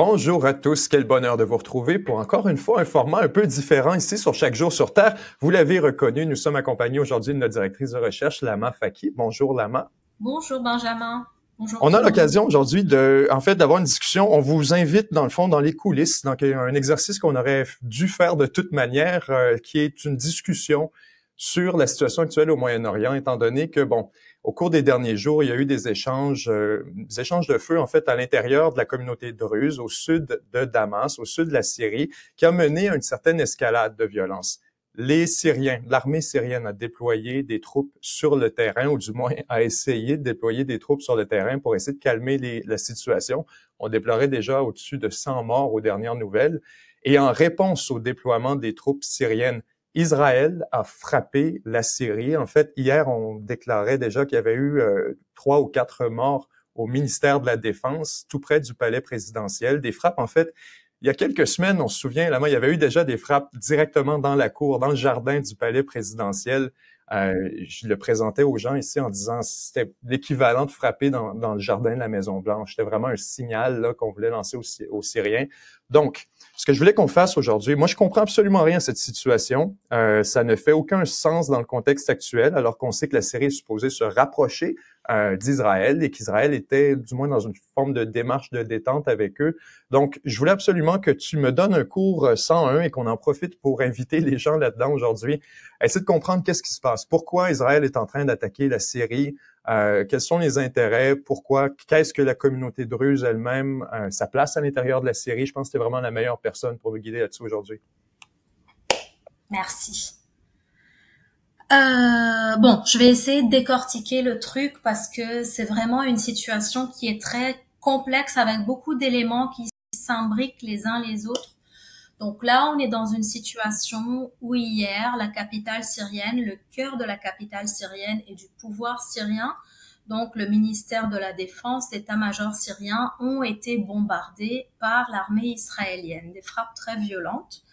Bonjour à tous, quel bonheur de vous retrouver pour encore une fois un format un peu différent ici sur Chaque jour sur Terre. Vous l'avez reconnu, nous sommes accompagnés aujourd'hui de notre directrice de recherche, Lama Faki. Bonjour Lama. Bonjour Benjamin. Bonjour On tout a le monde. l'occasion aujourd'hui d'avoir une discussion. On vous invite dans le fond dans les coulisses, donc un exercice qu'on aurait dû faire de toute manière, qui est une discussion sur la situation actuelle au Moyen-Orient, étant donné que au cours des derniers jours, il y a eu des échanges de feu en fait à l'intérieur de la communauté druze, au sud de Damas, au sud de la Syrie, qui a mené à une certaine escalade de violence. L'armée syrienne a déployé des troupes sur le terrain, ou du moins a essayé de déployer des troupes sur le terrain pour essayer de calmer la situation. On déplorait déjà au-dessus de 100 morts aux dernières nouvelles. Et en réponse au déploiement des troupes syriennes, Israël a frappé la Syrie. En fait, hier, on déclarait déjà qu'il y avait eu 3 ou 4 morts au ministère de la Défense, tout près du palais présidentiel. Des frappes, en fait, il y a quelques semaines, on se souvient, là, il y avait eu déjà des frappes directement dans la cour, dans le jardin du palais présidentiel. Je le présentais aux gens ici en disant que c'était l'équivalent de frapper dans le jardin de la Maison-Blanche. C'était vraiment un signal là qu'on voulait lancer aux Syriens. Donc, ce que je voulais qu'on fasse aujourd'hui, moi, je comprends absolument rien à cette situation. Ça ne fait aucun sens dans le contexte actuel, alors qu'on sait que la Syrie est supposée se rapprocher d'Israël et qu'Israël était du moins dans une forme de démarche de détente avec eux. Donc, je voulais absolument que tu me donnes un cours 101 et qu'on en profite pour inviter les gens là-dedans aujourd'hui à essayer de comprendre qu'est-ce qui se passe. Pourquoi Israël est en train d'attaquer la Syrie? Quels sont les intérêts? Pourquoi? Qu'est-ce que la communauté druze elle-même, sa place à l'intérieur de la Syrie? Je pense que tu es vraiment la meilleure personne pour nous guider là-dessus aujourd'hui. Merci. Bon, je vais essayer de décortiquer le truc parce que c'est vraiment une situation qui est très complexe avec beaucoup d'éléments qui s'imbriquent les uns les autres. Donc là, on est dans une situation où hier, la capitale syrienne, le cœur de la capitale syrienne et du pouvoir syrien, donc le ministère de la Défense, l'état-major syrien, ont été bombardés par l'armée israélienne. Des frappes très violentes.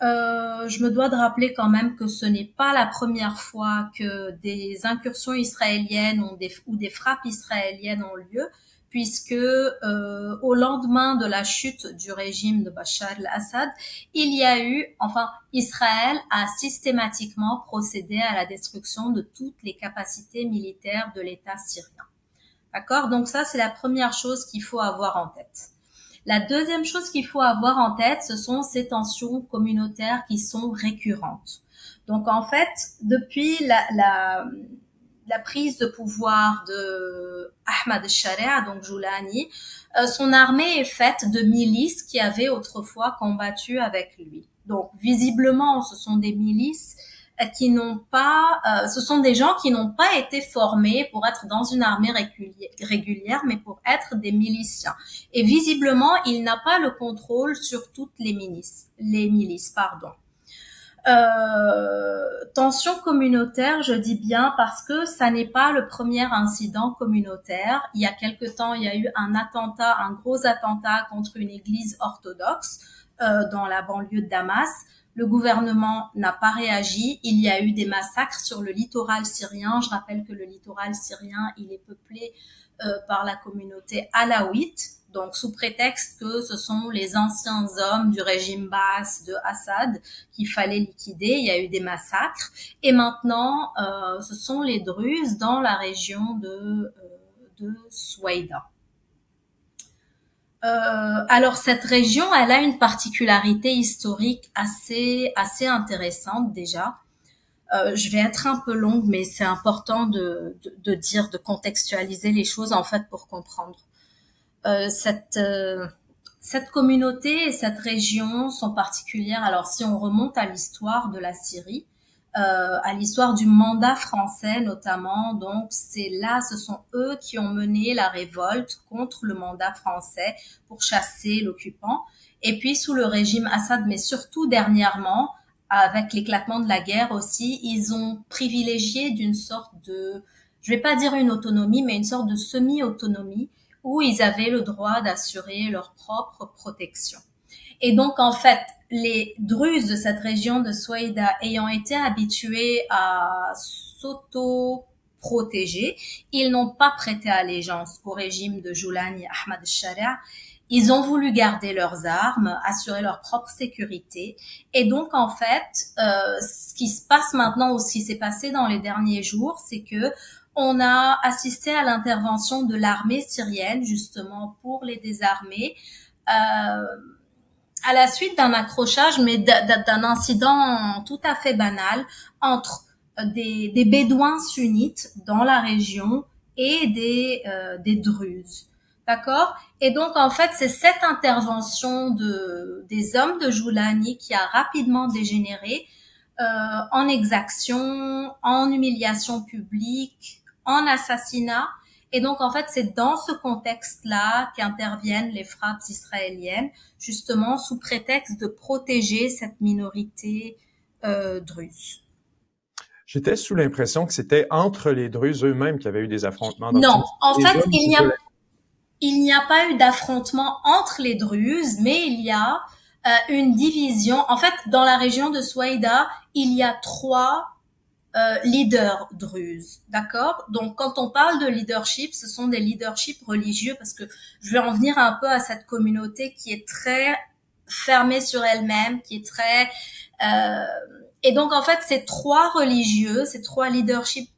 Je me dois de rappeler quand même que ce n'est pas la première fois que des incursions israéliennes ou des frappes israéliennes ont lieu, puisque au lendemain de la chute du régime de Bachar el-Assad, Israël a systématiquement procédé à la destruction de toutes les capacités militaires de l'État syrien. D'accord? Donc ça, c'est la première chose qu'il faut avoir en tête. La deuxième chose qu'il faut avoir en tête, ce sont ces tensions communautaires qui sont récurrentes. Donc en fait, depuis la prise de pouvoir de Ahmad al-Sharia, donc Joulani, son armée est faite de milices qui avaient autrefois combattu avec lui. Donc visiblement, ce sont des milices qui n'ont pas, ce sont des gens qui n'ont pas été formés pour être dans une armée régulière, mais pour être des miliciens. Et visiblement, il n'a pas le contrôle sur toutes les milices, pardon. Tension communautaire, je dis bien parce que ça n'est pas le premier incident communautaire. Il y a quelque temps, il y a eu un gros attentat contre une église orthodoxe dans la banlieue de Damas. Le gouvernement n'a pas réagi. Il y a eu des massacres sur le littoral syrien. Je rappelle que le littoral syrien, il est peuplé par la communauté alaouite. Donc, sous prétexte que ce sont les anciens hommes du régime Baas de Assad qu'il fallait liquider, il y a eu des massacres. Et maintenant, ce sont les Druzes dans la région de Souaïda. Alors cette région, elle a une particularité historique assez intéressante déjà. Je vais être un peu longue, mais c'est important de contextualiser les choses en fait pour comprendre. Cette communauté et cette région sont particulières. Alors si on remonte à l'histoire de la Syrie, à l'histoire du mandat français notamment, donc ce sont eux qui ont mené la révolte contre le mandat français pour chasser l'occupant. Et puis sous le régime Assad, mais surtout dernièrement, avec l'éclatement de la guerre aussi, ils ont privilégié d'une sorte de, je vais pas dire une autonomie, mais une sorte de semi-autonomie où ils avaient le droit d'assurer leur propre protection. Et donc, en fait, les Druzes de cette région de Souaïda ayant été habitués à s'auto-protéger, ils n'ont pas prêté allégeance au régime de Joulani Ahmad al-Sharia Ils ont voulu garder leurs armes, assurer leur propre sécurité. Et donc, en fait, ce qui se passe maintenant ou ce qui s'est passé dans les derniers jours, c'est que on a assisté à l'intervention de l'armée syrienne, justement, pour les désarmer, à la suite d'un accrochage, mais d'un incident tout à fait banal entre des bédouins sunnites dans la région et des Druzes. D'accord? Et donc, en fait, c'est cette intervention des hommes de Joulani qui a rapidement dégénéré en exaction, en humiliation publique, en assassinat. Et donc, en fait, c'est dans ce contexte-là qu'interviennent les frappes israéliennes, justement sous prétexte de protéger cette minorité druze. J'étais sous l'impression que c'était entre les Druzes eux-mêmes qu'il y avait eu des affrontements. Donc, non, en fait, il n'y a pas eu d'affrontement entre les Druzes, mais il y a une division. En fait, dans la région de Souaïda, il y a 3 leaders druzes, d'accord? Donc, quand on parle de leadership, ce sont des leaderships religieux, parce que je vais en venir un peu à cette communauté qui est très fermée sur elle-même, qui est très... et donc, en fait, ces 3 religieux, ces 3 leaderships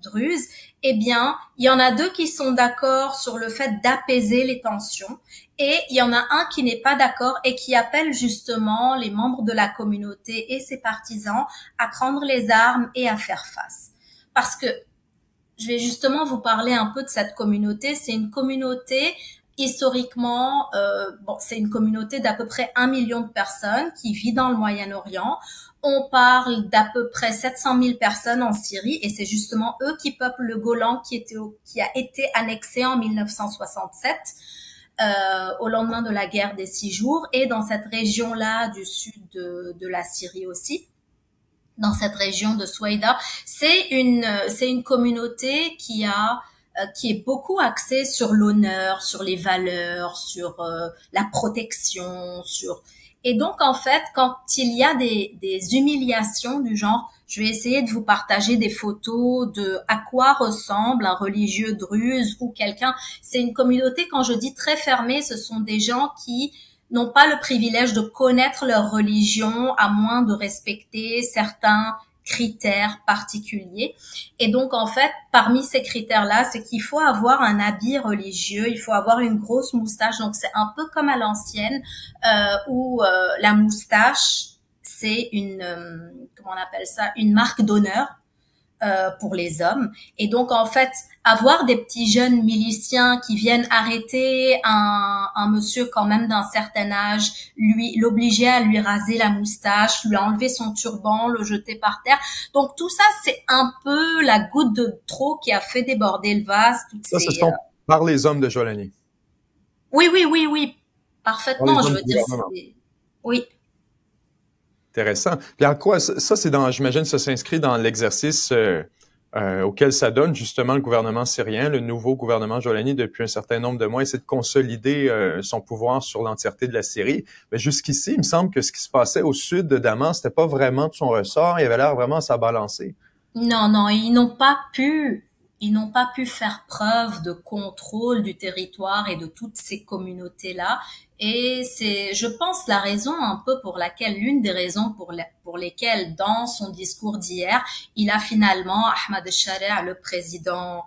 druzes, eh bien, il y en a 2 qui sont d'accord sur le fait d'apaiser les tensions, et il y en a un qui n'est pas d'accord et qui appelle justement les membres de la communauté et ses partisans à prendre les armes et à faire face. Parce que je vais justement vous parler un peu de cette communauté. C'est une communauté historiquement, c'est une communauté d'à peu près 1 million de personnes qui vit dans le Moyen-Orient. On parle d'à peu près 700 000 personnes en Syrie, et c'est justement eux qui peuplent le Golan qui a été annexé en 1967. Au lendemain de la guerre des 6 jours, et dans cette région-là du sud de la Syrie aussi, dans cette région de Souaïda, c'est une communauté qui est beaucoup axée sur l'honneur, sur les valeurs, sur la protection, et donc en fait, quand il y a des humiliations du genre, je vais essayer de vous partager des photos de à quoi ressemble un religieux druze ou quelqu'un. C'est une communauté, quand je dis très fermée, ce sont des gens qui n'ont pas le privilège de connaître leur religion à moins de respecter certains critères particuliers. Et donc, en fait, parmi ces critères-là, c'est qu'il faut avoir un habit religieux, il faut avoir une grosse moustache. Donc, c'est un peu comme à l'ancienne, où la moustache, c'est comment on appelle ça, une marque d'honneur pour les hommes. Et donc, en fait, avoir des petits jeunes miliciens qui viennent arrêter un monsieur quand même d'un certain âge, l'obliger à lui raser la moustache, lui enlever son turban, le jeter par terre. Donc, tout ça, c'est un peu la goutte de trop qui a fait déborder le vase. Ça, ce sont par les hommes de Jolani. Oui. Parfaitement, je veux dire. Oui. Intéressant. Puis en quoi, ça c'est j'imagine, ça s'inscrit dans l'exercice auquel ça donne justement le gouvernement syrien, le nouveau gouvernement Jolani depuis un certain nombre de mois, essaie de consolider son pouvoir sur l'entièreté de la Syrie. Mais jusqu'ici, il me semble que ce qui se passait au sud de Damas, c'était pas vraiment de son ressort, il avait l'air vraiment à s'abalancer. Non, ils n'ont pas pu faire preuve de contrôle du territoire et de toutes ces communautés-là. Et c'est, je pense, l'une des raisons pour lesquelles, dans son discours d'hier, il a finalement, Ahmad al-Shara', le président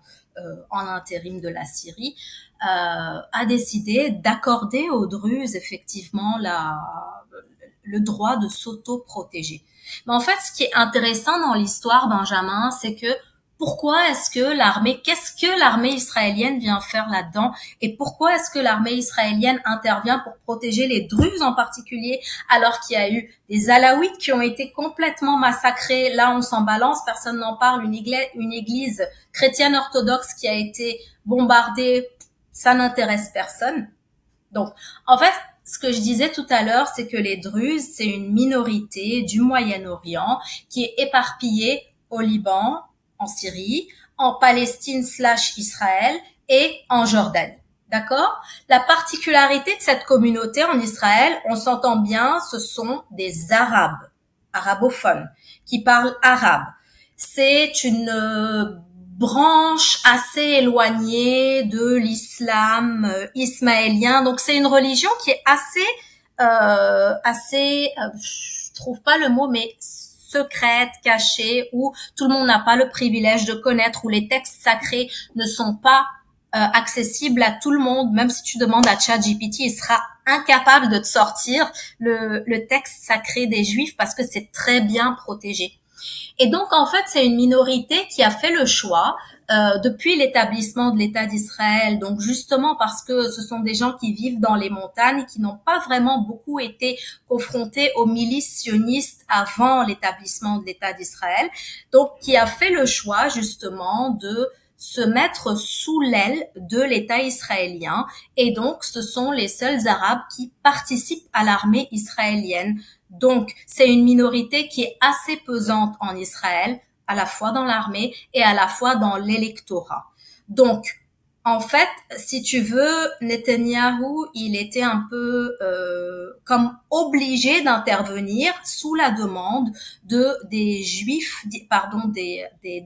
en intérim de la Syrie, a décidé d'accorder aux Druzes, effectivement, le droit de s'auto-protéger. Mais en fait, ce qui est intéressant dans l'histoire, Benjamin, c'est que qu'est-ce que l'armée israélienne vient faire là-dedans, et pourquoi est-ce que l'armée israélienne intervient pour protéger les Druzes en particulier, alors qu'il y a eu des Alaouites qui ont été complètement massacrés. Là, on s'en balance, personne n'en parle. Une église chrétienne orthodoxe qui a été bombardée, ça n'intéresse personne. Donc, en fait, ce que je disais tout à l'heure, c'est que les Druzes, c'est une minorité du Moyen-Orient qui est éparpillée au Liban, en Syrie, en Palestine/Israël et en Jordanie. D'accord? La particularité de cette communauté en Israël, on s'entend bien, ce sont des Arabes, arabophones, qui parlent arabe. C'est une branche assez éloignée de l'islam ismaélien. Donc c'est une religion qui est je trouve pas le mot, mais secrète, cachée, où tout le monde n'a pas le privilège de connaître, où les textes sacrés ne sont pas accessibles à tout le monde. Même si tu demandes à ChatGPT, il sera incapable de te sortir le texte sacré des Juifs parce que c'est très bien protégé. Et donc, en fait, c'est une minorité qui a fait le choix depuis l'établissement de l'État d'Israël, donc justement parce que ce sont des gens qui vivent dans les montagnes, qui n'ont pas vraiment beaucoup été confrontés aux milices sionistes avant l'établissement de l'État d'Israël, donc qui a fait le choix justement de se mettre sous l'aile de l'État israélien, et donc ce sont les seuls Arabes qui participent à l'armée israélienne. Donc c'est une minorité qui est assez pesante en Israël, à la fois dans l'armée et à la fois dans l'électorat. Donc en fait, si tu veux, Netanyahou, il était un peu comme obligé d'intervenir sous la demande des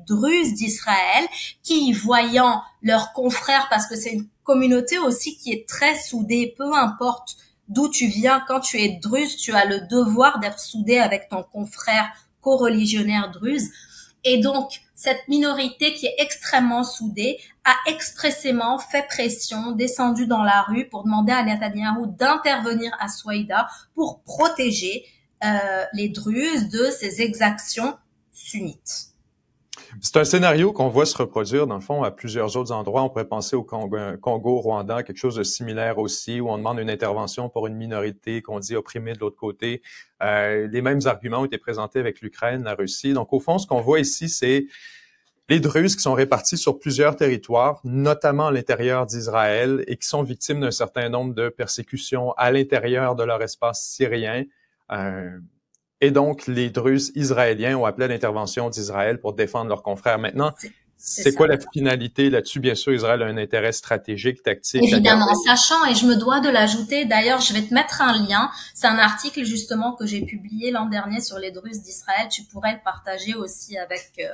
Druzes d'Israël, qui, voyant leurs confrères, parce que c'est une communauté aussi qui est très soudée, peu importe d'où tu viens, quand tu es druze, tu as le devoir d'être soudé avec ton confrère coreligionnaire druze. Et donc, cette minorité qui est extrêmement soudée a expressément fait pression, descendu dans la rue pour demander à Netanyahou d'intervenir à Souaïda pour protéger les Druzes de ces exactions sunnites. C'est un scénario qu'on voit se reproduire, dans le fond, à plusieurs autres endroits. On pourrait penser au Congo, Rwanda, quelque chose de similaire aussi, où on demande une intervention pour une minorité qu'on dit opprimée de l'autre côté. Les mêmes arguments ont été présentés avec l'Ukraine, la Russie. Donc, au fond, ce qu'on voit ici, c'est les Druzes qui sont répartis sur plusieurs territoires, notamment à l'intérieur d'Israël, et qui sont victimes d'un certain nombre de persécutions à l'intérieur de leur espace syrien. Et donc, les Druzes israéliens ont appelé à l'intervention d'Israël pour défendre leurs confrères. Maintenant, c'est quoi la finalité là-dessus? Bien sûr, Israël a un intérêt stratégique, tactique. Évidemment, sachant, et je me dois de l'ajouter, d'ailleurs, je vais te mettre un lien. C'est un article justement que j'ai publié l'an dernier sur les Druzes d'Israël. Tu pourrais le partager aussi avec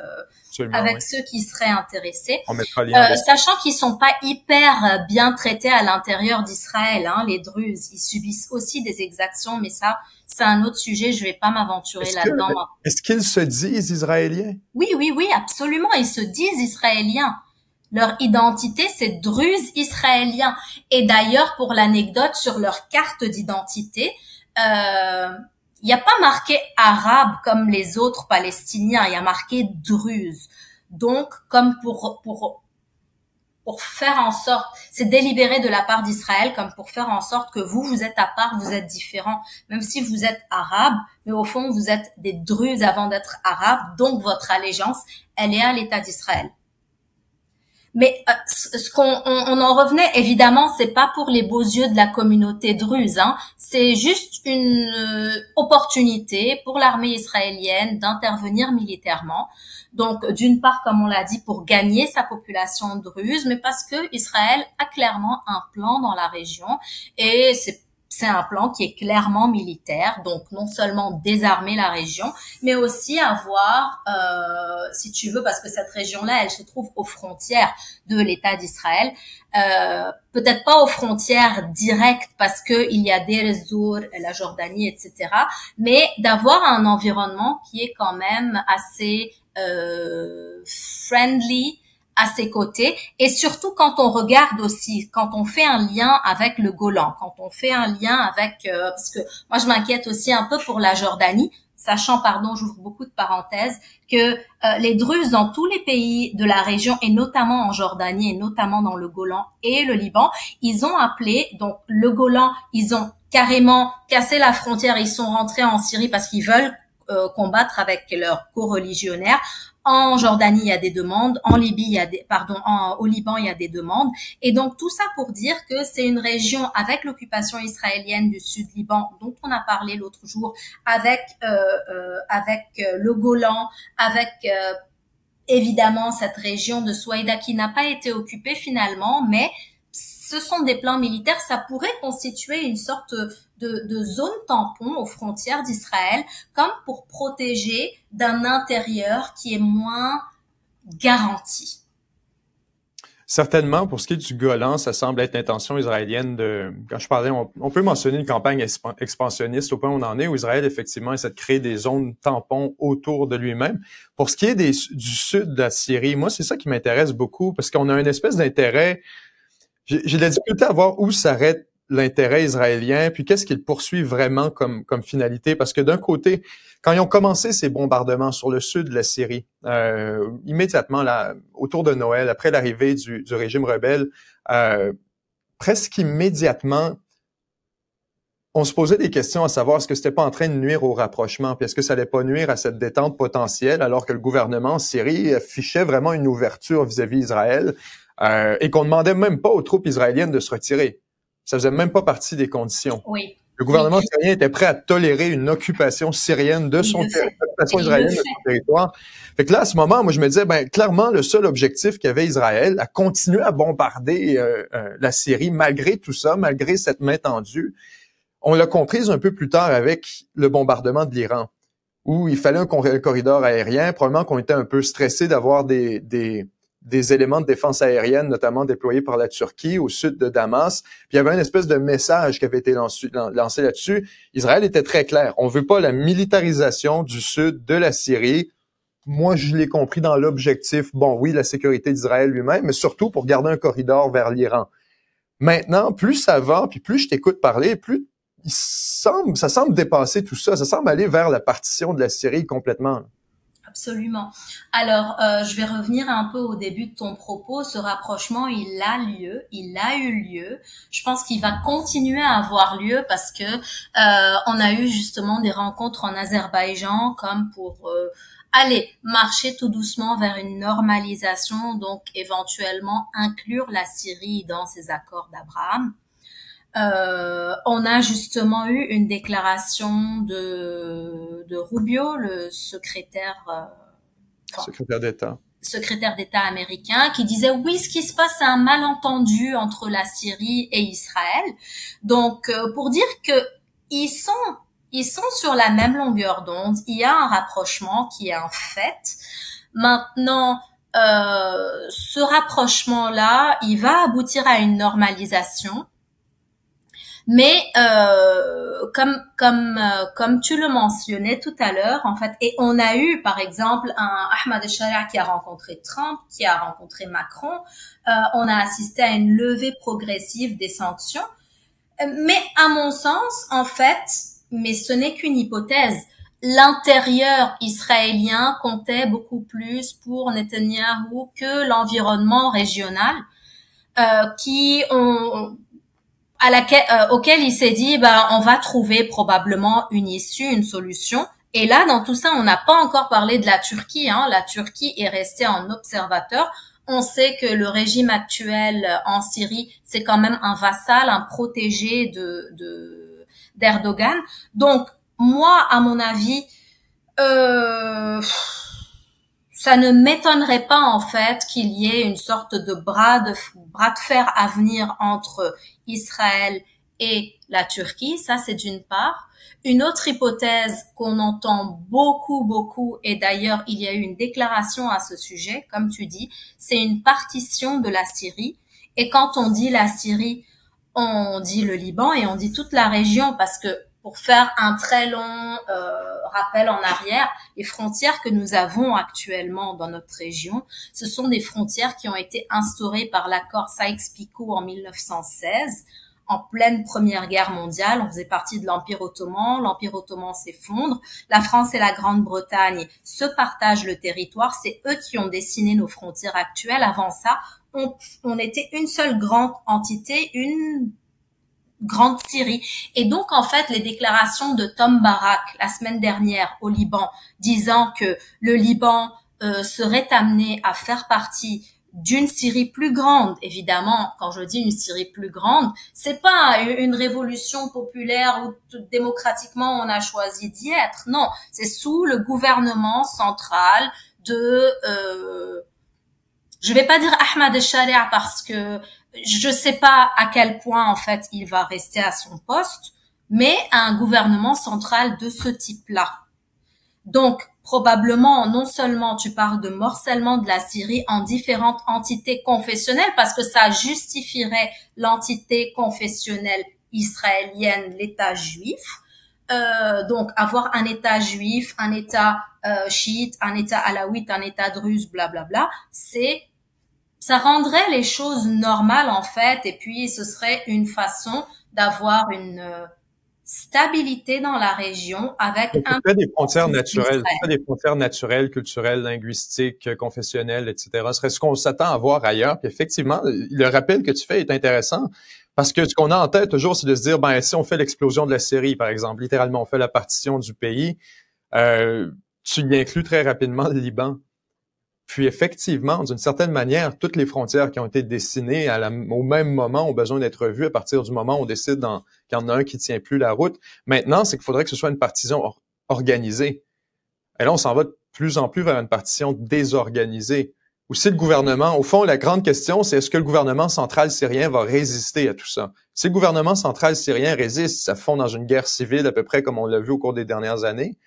ceux qui seraient intéressés. On mettra le lien. Sachant qu'ils sont pas hyper bien traités à l'intérieur d'Israël, hein, les Druzes. Ils subissent aussi des exactions, mais ça, c'est un autre sujet, je vais pas m'aventurer là-dedans. Est-ce qu'ils se disent israéliens? Oui, absolument. Ils se disent israéliens. Leur identité, c'est Druze israélien. Et d'ailleurs, pour l'anecdote, sur leur carte d'identité, il n'y a pas marqué arabe comme les autres Palestiniens. Il y a marqué Druze. Donc, comme pour faire en sorte, c'est délibéré de la part d'Israël, comme pour faire en sorte que vous êtes à part, vous êtes différents, même si vous êtes arabe, mais au fond, vous êtes des Druzes avant d'être arabes, donc votre allégeance, elle est à l'État d'Israël. Mais on en revenait, évidemment, c'est pas pour les beaux yeux de la communauté druze, hein. C'est juste une opportunité pour l'armée israélienne d'intervenir militairement. Donc, d'une part, comme on l'a dit, pour gagner sa population druze, mais parce que Israël a clairement un plan dans la région, et c'est un plan qui est clairement militaire, donc non seulement désarmer la région, mais aussi avoir, si tu veux, parce que cette région-là, elle se trouve aux frontières de l'État d'Israël, peut-être pas aux frontières directes parce que il y a Deir ez-Zor, la Jordanie, etc., mais d'avoir un environnement qui est quand même assez friendly à ses côtés, et surtout quand on regarde aussi, quand on fait un lien avec le Golan, quand on fait un lien avec, parce que moi je m'inquiète aussi un peu pour la Jordanie, sachant, j'ouvre beaucoup de parenthèses, que les Druzes dans tous les pays de la région, et notamment en Jordanie, et notamment dans le Golan et le Liban, ils ont appelé, donc le Golan, ils ont carrément cassé la frontière, ils sont rentrés en Syrie parce qu'ils veulent combattre avec leurs coreligionnaires. En Jordanie, il y a des demandes. En Libye, au Liban, il y a des demandes. Et donc, tout ça pour dire que c'est une région avec l'occupation israélienne du sud Liban, dont on a parlé l'autre jour, avec le Golan, avec évidemment cette région de Souaïda qui n'a pas été occupée finalement, mais ce sont des plans militaires, ça pourrait constituer une sorte de zone tampon aux frontières d'Israël, comme pour protéger d'un intérieur qui est moins garanti. Certainement, pour ce qui est du Golan, ça semble être l'intention israélienne de, quand je parlais, on peut mentionner une campagne expansionniste au point où on en est, où Israël, effectivement, essaie de créer des zones tampons autour de lui-même. Pour ce qui est du sud de la Syrie, moi, c'est ça qui m'intéresse beaucoup, parce qu'on a une espèce d'intérêt, j'ai de la difficulté à voir où s'arrête l'intérêt israélien, puis qu'est-ce qu'il poursuit vraiment comme finalité, parce que d'un côté, quand ils ont commencé ces bombardements sur le sud de la Syrie, immédiatement là, autour de Noël, après l'arrivée du régime rebelle, presque immédiatement, on se posait des questions à savoir est-ce que c'était pas en train de nuire au rapprochement, puis est-ce que ça allait pas nuire à cette détente potentielle, alors que le gouvernement en Syrie affichait vraiment une ouverture vis-à-vis Israël, et qu'on demandait même pas aux troupes israéliennes de se retirer. Ça faisait même pas partie des conditions. Oui. Le gouvernement syrien était prêt à tolérer une occupation syrienne de son israélienne de son territoire. Fait que là, à ce moment, moi, je me disais, ben, clairement, le seul objectif qu'avait Israël, à continuer à bombarder la Syrie malgré tout ça, malgré cette main tendue, on l'a comprise un peu plus tard avec le bombardement de l'Iran, où il fallait un corridor aérien. Probablement qu'on était un peu stressé d'avoir des éléments de défense aérienne, notamment déployés par la Turquie au sud de Damas. Puis il y avait une espèce de message qui avait été lancé là-dessus. Israël était très clair. On veut pas la militarisation du sud de la Syrie. Moi, je l'ai compris dans l'objectif, bon, oui, la sécurité d'Israël lui-même, mais surtout pour garder un corridor vers l'Iran. Maintenant, plus ça va, puis plus je t'écoute parler, plus ça semble dépasser tout ça. Ça semble aller vers la partition de la Syrie complètement. Absolument. Alors, je vais revenir un peu au début de ton propos. Ce rapprochement, il a lieu, il a eu lieu. Je pense qu'il va continuer à avoir lieu parce que on a eu justement des rencontres en Azerbaïdjan comme pour aller marcher tout doucement vers une normalisation, donc éventuellement inclure la Syrie dans ces accords d'Abraham. On a justement eu une déclaration de Rubio, le secrétaire d'État américain, qui disait oui, ce qui se passe, c'est un malentendu entre la Syrie et Israël. Donc, pour dire que ils sont sur la même longueur d'onde, il y a un rapprochement qui est un fait. Maintenant, ce rapprochement-là, il va aboutir à une normalisation. Mais comme tu le mentionnais tout à l'heure, en fait, et on a eu par exemple un Ahmad al-Sharia qui a rencontré Trump, qui a rencontré Macron, on a assisté à une levée progressive des sanctions. Mais à mon sens, en fait, mais ce n'est qu'une hypothèse. L'intérieur israélien comptait beaucoup plus pour Netanyahou que l'environnement régional, auquel il s'est dit, on va trouver probablement une issue, une solution. Et là, dans tout ça, on n'a pas encore parlé de la Turquie. La Turquie est restée en observateur. On sait que le régime actuel en Syrie, c'est quand même un vassal, un protégé d'Erdogan. Donc, moi, à mon avis, ça ne m'étonnerait pas en fait qu'il y ait une sorte de bras de fer à venir entre Israël et la Turquie. Ça, c'est d'une part. Une autre hypothèse qu'on entend beaucoup, et d'ailleurs il y a eu une déclaration à ce sujet, comme tu dis, c'est une partition de la Syrie. Et quand on dit la Syrie, on dit le Liban et on dit toute la région, parce que pour faire un très long rappel en arrière, les frontières que nous avons actuellement dans notre région, ce sont des frontières qui ont été instaurées par l'accord Sykes-Picot en 1916, en pleine Première Guerre mondiale. On faisait partie de l'Empire ottoman. L'Empire ottoman s'effondre. La France et la Grande-Bretagne se partagent le territoire. C'est eux qui ont dessiné nos frontières actuelles. Avant ça, on était une seule grande entité, une grande Syrie. Et donc, en fait, les déclarations de Tom Barak la semaine dernière au Liban, disant que le Liban serait amené à faire partie d'une Syrie plus grande, évidemment, quand je dis une Syrie plus grande, c'est pas une révolution populaire où démocratiquement on a choisi d'y être. Non, c'est sous le gouvernement central de je vais pas dire Ahmad al-Sharia parce que je sais pas à quel point en fait il va rester à son poste, mais un gouvernement central de ce type-là. Donc, probablement, non seulement tu parles de morcellement de la Syrie en différentes entités confessionnelles, parce que ça justifierait l'entité confessionnelle israélienne, l'État juif. Donc avoir un État juif, un État chiite, un État alaouite, un État druze, blablabla, ça rendrait les choses normales en fait, et puis ce serait une façon d'avoir une stabilité dans la région avec un des frontières naturelles, des frontières naturelles, culturelles, linguistiques, confessionnelles, etc. Ce serait ce qu'on s'attend à voir ailleurs. Puis effectivement, le rappel que tu fais est intéressant parce que ce qu'on a en tête toujours, c'est de se dire, ben si on fait l'explosion de la Syrie, par exemple, littéralement on fait la partition du pays, tu y inclus très rapidement le Liban. Puis effectivement, d'une certaine manière, toutes les frontières qui ont été dessinées au même moment ont besoin d'être revues à partir du moment où on décide qu'il y en a un qui tient plus la route. Maintenant, c'est qu'il faudrait que ce soit une partition organisée. Et là, on s'en va de plus en plus vers une partition désorganisée. Ou si le gouvernement, au fond, la grande question, c'est est-ce que le gouvernement central syrien va résister à tout ça? Si le gouvernement central syrien résiste, ça fond dans une guerre civile à peu près comme on l'a vu au cours des dernières années.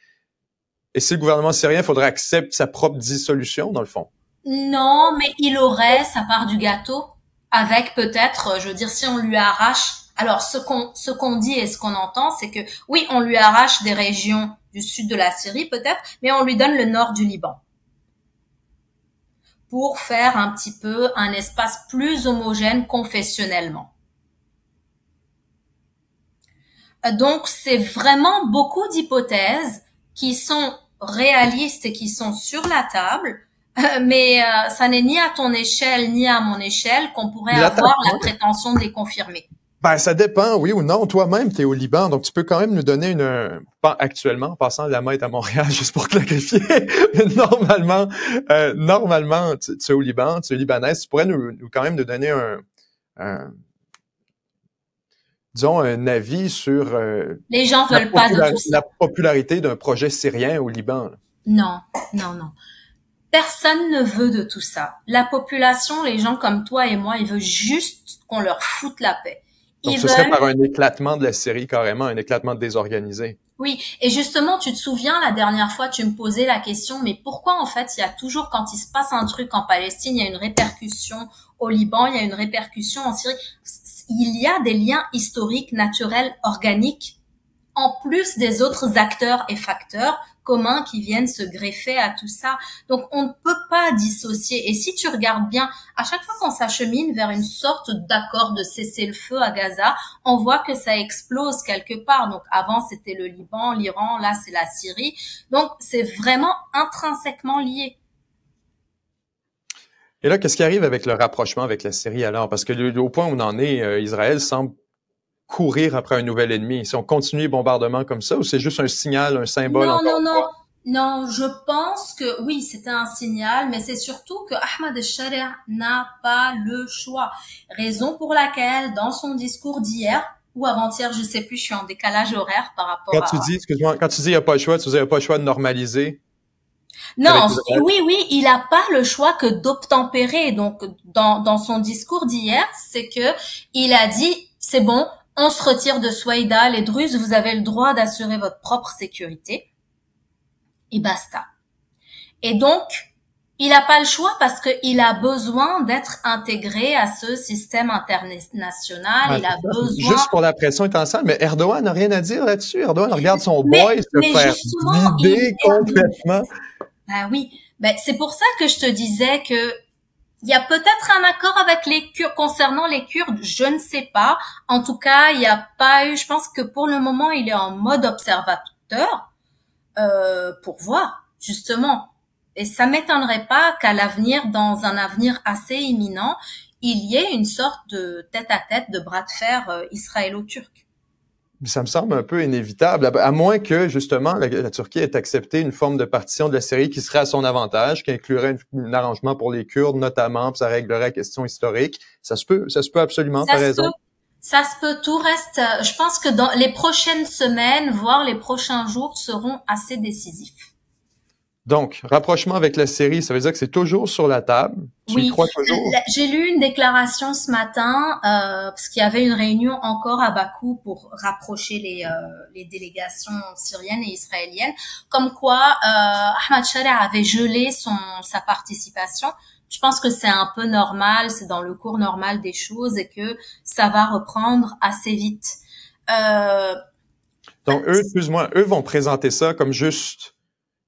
Et si le gouvernement syrien, il faudrait accepter sa propre dissolution, dans le fond? Non, mais il aurait sa part du gâteau avec peut-être, je veux dire, si on lui arrache. Alors, ce qu'on dit et ce qu'on entend, c'est que oui, on lui arrache des régions du sud de la Syrie peut-être, mais on lui donne le nord du Liban pour faire un petit peu un espace plus homogène confessionnellement. Donc, c'est vraiment beaucoup d'hypothèses qui sont réalistes et qui sont sur la table, mais ça n'est ni à ton échelle ni à mon échelle qu'on pourrait avoir la prétention de les confirmer. Ben, ça dépend, oui ou non. Toi-même, tu es au Liban, donc tu peux quand même nous donner actuellement, en passant, Lama est à Montréal, juste pour clarifier, mais normalement, tu es au Liban, tu es libanaise, tu pourrais quand même nous donner disons, un avis sur les gens veulent pas de tout ça. La popularité d'un projet syrien au Liban. Là. Non. Personne ne veut de tout ça. La population, les gens comme toi et moi, ils veulent juste qu'on leur foute la paix. Donc, ce serait par un éclatement de la Syrie, carrément, un éclatement désorganisé. Oui, et justement, tu te souviens, la dernière fois, tu me posais la question, mais pourquoi, en fait, il y a toujours, quand il se passe un truc en Palestine, il y a une répercussion au Liban, il y a une répercussion en Syrie. Il y a des liens historiques, naturels, organiques, en plus des autres acteurs et facteurs communs qui viennent se greffer à tout ça. Donc, on ne peut pas dissocier. Et si tu regardes bien, à chaque fois qu'on s'achemine vers une sorte d'accord de cessez-le-feu à Gaza, on voit que ça explose quelque part. Donc, avant, c'était le Liban, l'Iran, là, c'est la Syrie. Donc, c'est vraiment intrinsèquement lié. Et là, qu'est-ce qui arrive avec le rapprochement avec la Syrie alors? Parce que au point où on en est, Israël semble courir après un nouvel ennemi. Si on continue les bombardements comme ça, ou c'est juste un signal, un symbole? Non, je pense que oui, c'était un signal, mais c'est surtout que Ahmad al-Shari' n'a pas le choix. Raison pour laquelle, dans son discours d'hier, ou avant-hier, je sais plus, je suis en décalage horaire par rapport quand tu dis il n'y a pas le choix, tu dis il n'y a pas le choix de normaliser. Non, oui, il a pas le choix que d'obtempérer. Donc, dans son discours d'hier, c'est que il a dit, c'est bon, on se retire de Souaïda, les Druzes, vous avez le droit d'assurer votre propre sécurité. Et basta. Et donc, il n'a pas le choix parce qu'il a besoin d'être intégré à ce système international. Il a besoin... Juste pour la pression internationale, mais Erdogan n'a rien à dire là-dessus. Erdogan regarde son boy se faire vider complètement. Ben oui, c'est pour ça que je te disais que il y a peut-être un accord avec les Kurdes concernant les Kurdes, je ne sais pas. En tout cas, il n'y a pas eu, je pense que pour le moment, il est en mode observateur pour voir, justement. Et ça m'étonnerait pas qu'à l'avenir, dans un avenir assez imminent, il y ait une sorte de tête-à-tête, de bras de fer israélo-turc. Ça me semble un peu inévitable, à moins que, justement, la Turquie ait accepté une forme de partition de la Syrie qui serait à son avantage, qui inclurait un arrangement pour les Kurdes, notamment, puis ça réglerait la question historique. Ça se peut absolument, t'as raison. Ça se peut, tout reste, je pense que dans les prochaines semaines, voire les prochains jours seront assez décisifs. Donc, rapprochement avec la Syrie, ça veut dire que c'est toujours sur la table. Tu y crois toujours? J'ai lu une déclaration ce matin parce qu'il y avait une réunion encore à Bakou pour rapprocher les délégations syriennes et israéliennes, comme quoi Ahmad Sharia avait gelé sa participation. Je pense que c'est un peu normal, c'est dans le cours normal des choses et que ça va reprendre assez vite. Donc, eux, excuse-moi, eux vont présenter ça comme juste...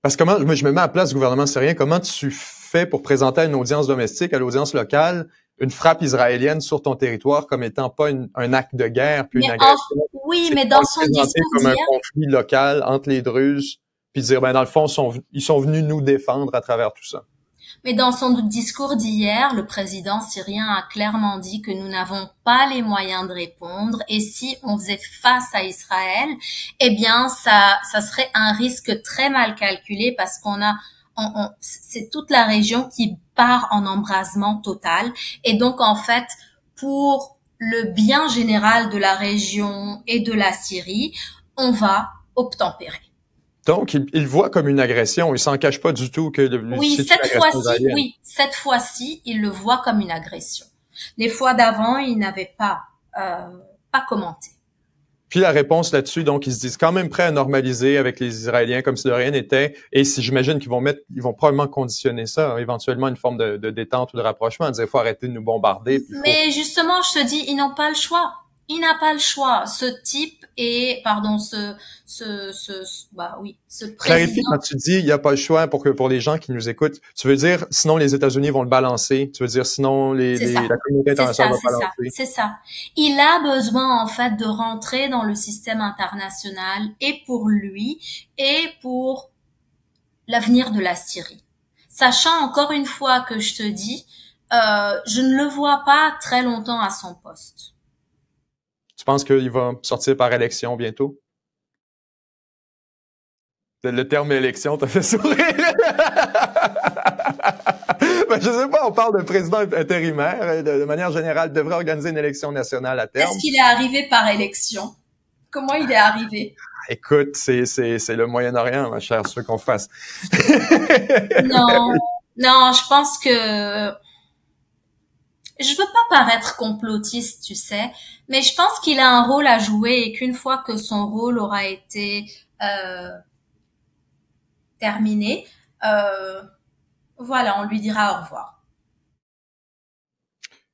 Parce que moi, je me mets à la place du gouvernement syrien. Comment tu fais pour présenter à une audience domestique, à l'audience locale, une frappe israélienne sur ton territoire comme étant pas un acte de guerre puis une agression? Oui, mais dans son discours comme un conflit local entre les Druzes, puis dire, ben dans le fond, ils sont venus nous défendre à travers tout ça. Mais dans son discours d'hier, le président syrien a clairement dit que nous n'avons pas les moyens de répondre et si on faisait face à Israël, eh bien ça serait un risque très mal calculé parce c'est toute la région qui part en embrasement total et donc en fait pour le bien général de la région et de la Syrie, on va obtempérer. Donc, il voit comme une agression. Il s'en cache pas du tout que cette fois-ci, il le voit comme une agression. Les fois d'avant, il n'avait pas commenté. Puis la réponse là-dessus, donc, ils se disent quand même prêts à normaliser avec les Israéliens comme si de rien n'était. Et si j'imagine qu'ils vont probablement conditionner ça, éventuellement une forme de détente ou de rapprochement, dire faut arrêter de nous bombarder. Mais justement, je te dis, ils n'ont pas le choix. Il n'a pas le choix. Ce président. Clarifie, quand tu dis il n'y a pas le choix pour les gens qui nous écoutent, tu veux dire sinon les États-Unis vont le balancer, tu veux dire sinon la communauté internationale va le balancer. C'est ça. Il a besoin en fait de rentrer dans le système international et pour lui et pour l'avenir de la Syrie. Sachant encore une fois que je te dis, je ne le vois pas très longtemps à son poste. Tu penses qu'il va sortir par élection bientôt? Le terme élection t'a fait sourire. Ben, je sais pas, on parle de président intérimaire. De manière générale, il devrait organiser une élection nationale à terme. Est-ce qu'il est arrivé par élection? Comment il est arrivé? Écoute, c'est le Moyen-Orient, ma chère, ce qu'on fasse. Non, je pense que... Je veux pas paraître complotiste, tu sais, mais je pense qu'il a un rôle à jouer et qu'une fois que son rôle aura été terminé, voilà, on lui dira au revoir.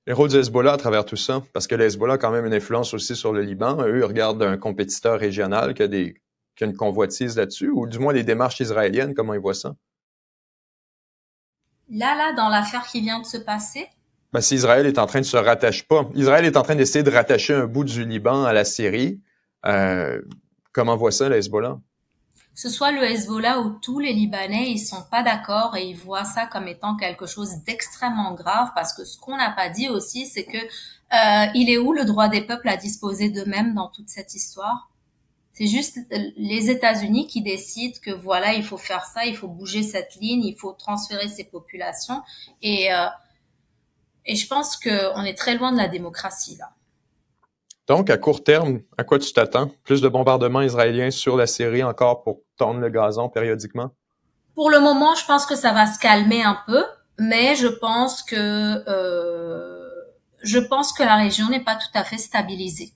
Les rôles du Hezbollah à travers tout ça, parce que le Hezbollah a quand même une influence aussi sur le Liban. Eux, ils regardent un compétiteur régional qui a une convoitise là-dessus, ou du moins les démarches israéliennes, comment ils voient ça? Là, dans l'affaire qui vient de se passer? Ben, si Israël est en train de se rattacher pas, Israël est en train d'essayer de rattacher un bout du Liban à la Syrie. Comment voit ça le Hezbollah? Que ce soit le Hezbollah ou tous les Libanais, ils sont pas d'accord et ils voient ça comme étant quelque chose d'extrêmement grave parce que ce qu'on n'a pas dit aussi, c'est que il est où le droit des peuples à disposer d'eux-mêmes dans toute cette histoire? C'est juste les États-Unis qui décident que voilà, il faut faire ça, il faut bouger cette ligne, il faut transférer ces populations et je pense qu'on est très loin de la démocratie, là. Donc, à court terme, à quoi tu t'attends? Plus de bombardements israéliens sur la Syrie encore pour tondre le gazon périodiquement? Pour le moment, je pense que ça va se calmer un peu, mais je pense que la région n'est pas tout à fait stabilisée.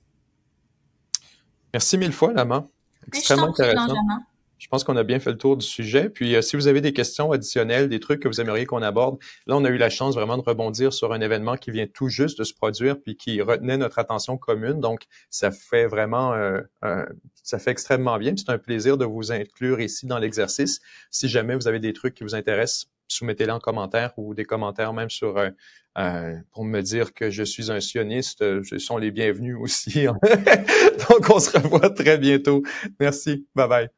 Merci mille fois, Lama. Extrêmement intéressant. Benjamin. Je pense qu'on a bien fait le tour du sujet. Puis, si vous avez des questions additionnelles, des trucs que vous aimeriez qu'on aborde, là, on a eu la chance vraiment de rebondir sur un événement qui vient tout juste de se produire puis qui retenait notre attention commune. Donc, ça fait vraiment, ça fait extrêmement bien. C'est un plaisir de vous inclure ici dans l'exercice. Si jamais vous avez des trucs qui vous intéressent, soumettez-les en commentaire ou des commentaires même sur pour me dire que je suis un sioniste. Ce sont les bienvenus aussi. Donc, on se revoit très bientôt. Merci. Bye bye.